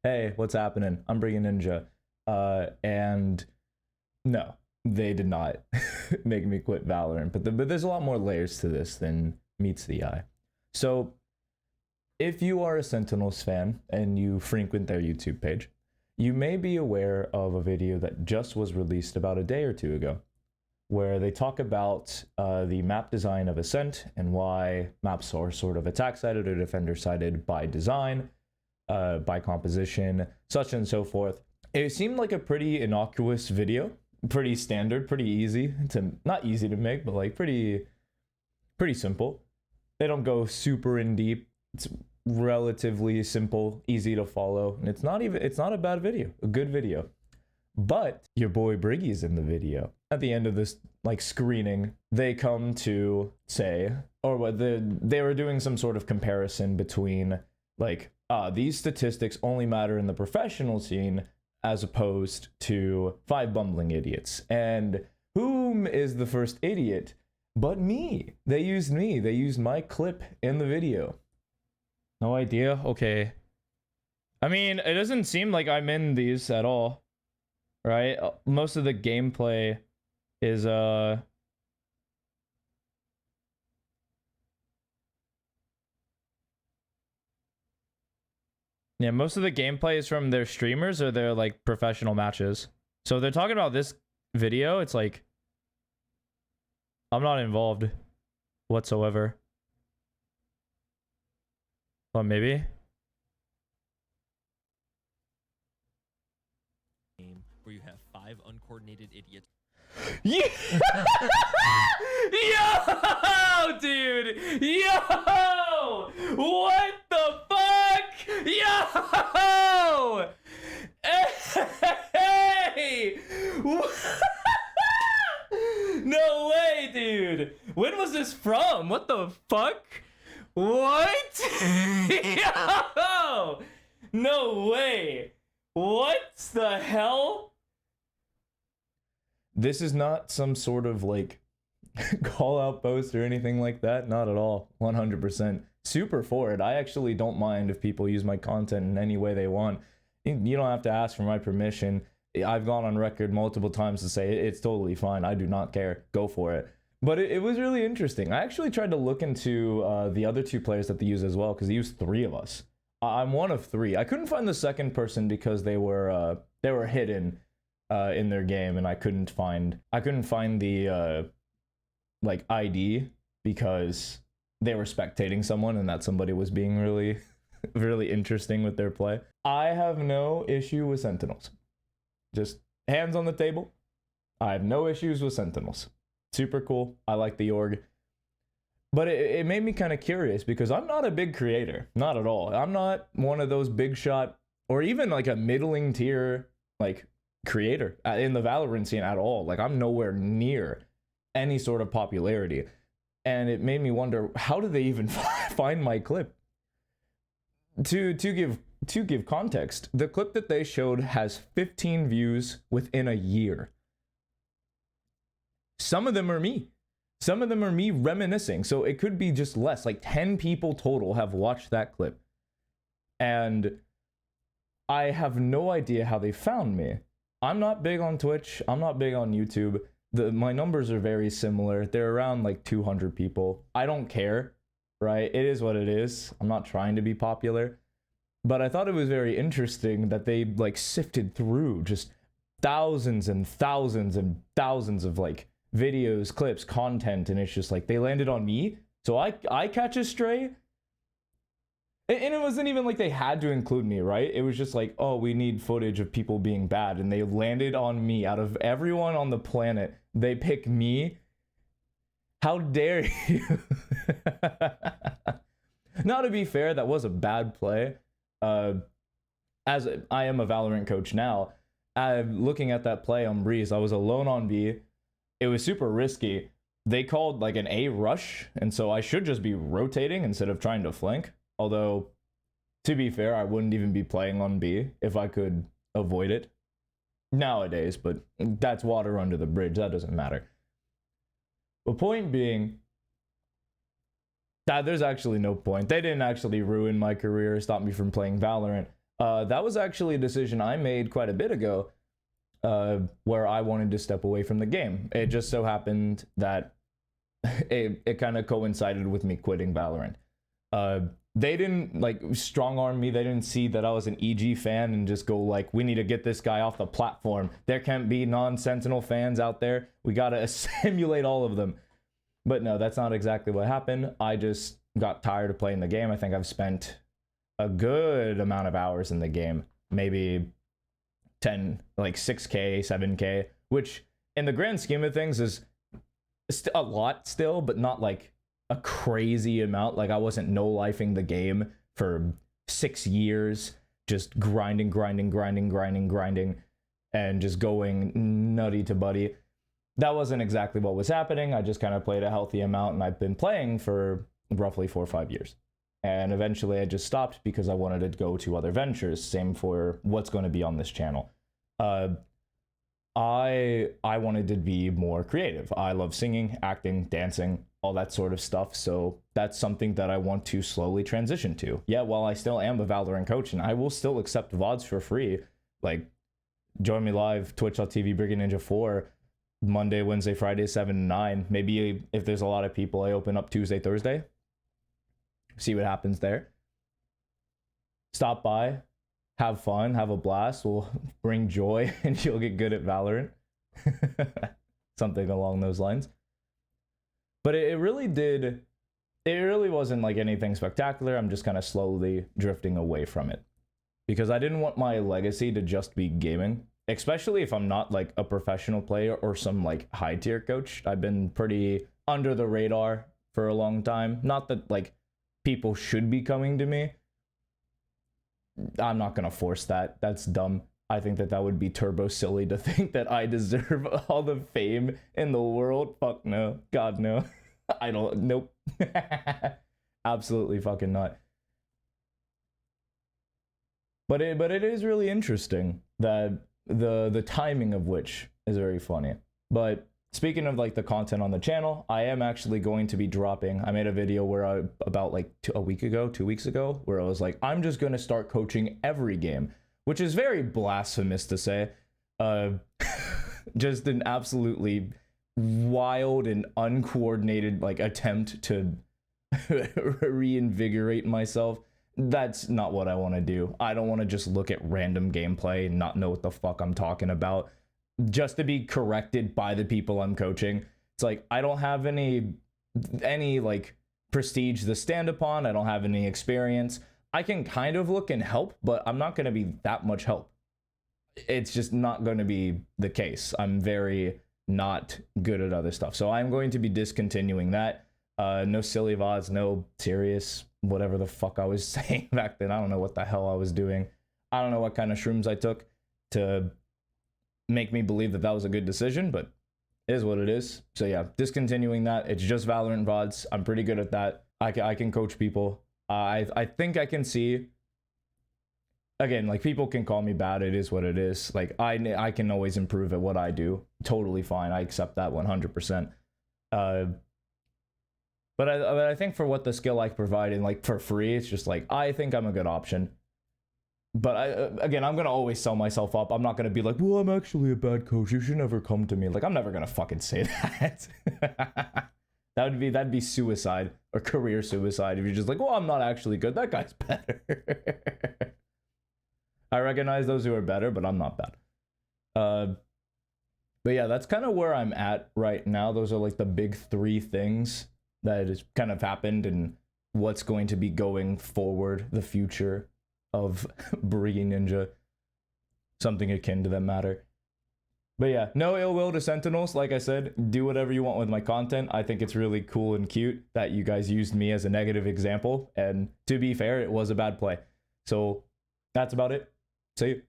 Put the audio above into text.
hey, what's happening? I'm Briggy Ninja. And no, they did not make me quit Valorant. But there's a lot more layers to this than meets the eye. So if you are a Sentinels fan and you frequent their YouTube page, you may be aware of a video that just was released about a day or two ago, where they talk about the map design of Ascent and why maps are sort of attack-sided or defender-sided by design, by composition, such and so forth. It seemed like a pretty innocuous video, pretty standard, pretty easy to, not easy to make, but like pretty simple. They don't go super in deep. It's relatively simple, easy to follow, and it's not a bad video, a good video. But your boy Briggy's in the video. At the end of this like screening, they come to say, or what they were doing some sort of comparison between like, these statistics only matter in the professional scene as opposed to 5 bumbling idiots. And whom is the first idiot but me? They used me. They used my clip in the video. No idea. Okay. I mean, it doesn't seem like I'm in these at all. Right? Most of the gameplay is yeah, most of the gameplay is from their streamers or their like professional matches. So they're talking about this video, it's like I'm not involved whatsoever. Well, maybe. Where you have 5 uncoordinated idiots. Yeah. Yo, dude. Yo. What the fuck? Yo. Hey. No way, dude. When was this from? What the fuck? What? Yo. No way. What the hell? This is not some sort of like call out post or anything like that. Not at all. 100%. Super for it. I actually don't mind if people use my content in any way they want. You don't have to ask for my permission. I've gone on record multiple times to say it's totally fine. I do not care. Go for it. But it was really interesting. I actually tried to look into the other 2 players that they use as well, because they used 3 of us. I'm one of 3. I couldn't find the second person because they were hidden in their game, and I couldn't find the like ID because they were spectating someone, and that somebody was being really really interesting with their play. I have no issue with Sentinels. Just hands on the table. I have no issues with Sentinels. Super cool. I like the org. But it made me kind of curious because I'm not a big creator. Not at all. I'm not one of those big shot or even like a middling tier like creator in the Valorant scene at all. Like I'm nowhere near any sort of popularity. And it made me wonder, how do they even find my clip? To give context, the clip that they showed has 15 views within a year. Some of them are me. Some of them are me reminiscing. So it could be just less. Like 10 people total have watched that clip. And I have no idea how they found me. I'm not big on Twitch. I'm not big on YouTube. My numbers are very similar. They're around like 200 people. I don't care, right? It is what it is. I'm not trying to be popular. But I thought it was very interesting that they like sifted through just thousands and thousands and thousands of like videos, clips, content, and it's just like they landed on me. So I catch a stray. And it wasn't even like they had to include me, right? It was just like, oh, we need footage of people being bad. And they landed on me. Out of everyone on the planet, they pick me. How dare you? Now, to be fair, that was a bad play. As I am a Valorant coach now, looking at that play on Breeze, I was alone on B. It was super risky. They called like an A rush, and so I should just be rotating instead of trying to flank. Although, to be fair, I wouldn't even be playing on B if I could avoid it nowadays, but that's water under the bridge. That doesn't matter. The point being that there's actually no point. They didn't actually ruin my career, stop me from playing Valorant. That was actually a decision I made quite a bit ago, where I wanted to step away from the game. It just so happened that it kind of coincided with me quitting Valorant. They didn't like strong arm me. They didn't see that I was an EG fan and just go like, we need to get this guy off the platform. There can't be non-Sentinel fans out there. We gotta simulate all of them. But no, that's not exactly what happened. I just got tired of playing the game. I think I've spent a good amount of hours in the game, maybe 10, like 6K, 7K, which in the grand scheme of things is a lot still, but not like a crazy amount. Like I wasn't no-lifing the game for 6 years, just grinding, and just going nutty to buddy. That wasn't exactly what was happening. I just kind of played a healthy amount, and I've been playing for roughly 4 or 5 years. And eventually I just stopped because I wanted to go to other ventures. Same for what's going to be on this channel. I wanted to be more creative. I love singing, acting, dancing, all that sort of stuff. So that's something that I want to slowly transition to. Yeah, while I still am a Valorant coach and I will still accept VODs for free, like join me live, twitch.tv, Briggy Ninja 4, Monday, Wednesday, Friday, 7 to 9. Maybe if there's a lot of people, I open up Tuesday, Thursday. See what happens there. Stop by, have fun, have a blast. We'll bring joy and you'll get good at Valorant. Something along those lines. But it really wasn't like anything spectacular. I'm just kind of slowly drifting away from it because I didn't want my legacy to just be gaming, especially if I'm not like a professional player or some like high tier coach. I've been pretty under the radar for a long time. Not that like people should be coming to me. I'm not going to force that. That's dumb. I think that would be turbo silly to think that I deserve all the fame in the world. Fuck no. God no. I don't. Nope. Absolutely fucking not. But it is really interesting that the timing of which is very funny. But speaking of like the content on the channel, I am actually going to be dropping. I made a video where about like 2 weeks ago, where I was like, I'm just going to start coaching every game, which is very blasphemous to say. Just an absolutely wild and uncoordinated like attempt to reinvigorate myself. That's not what I want to do. I don't want to just look at random gameplay and not know what the fuck I'm talking about just to be corrected by the people I'm coaching. It's like I don't have any like prestige to stand upon. I don't have any experience. I can kind of look and help, but I'm not going to be that much help. It's just not going to be the case. I'm very not good at other stuff. So I'm going to be discontinuing that. No silly VODs, no serious whatever the fuck I was saying back then. I don't know what the hell I was doing. I don't know what kind of shrooms I took to make me believe that was a good decision, but it is what it is. So yeah, discontinuing that. It's just Valorant VODs. I'm pretty good at that. I can coach people. I think I can see, again, like people can call me bad. It is what it is. Like I can always improve at what I do. Totally fine. I accept that 100%. But I think for what the skill I provide and like for free, it's just like, I think I'm a good option. But again, I'm going to always sell myself up. I'm not going to be like, well, I'm actually a bad coach. You should never come to me. Like, I'm never going to fucking say that. That'd be suicide or career suicide if you're just like, well, I'm not actually good. That guy's better. I recognize those who are better, but I'm not bad. But yeah, that's kind of where I'm at right now. Those are like the big 3 things that has kind of happened and what's going to be going forward, the future of Briggy Ninja, something akin to that matter. But yeah, no ill will to Sentinels. Like I said, do whatever you want with my content. I think it's really cool and cute that you guys used me as a negative example. And to be fair, it was a bad play. So that's about it. See you.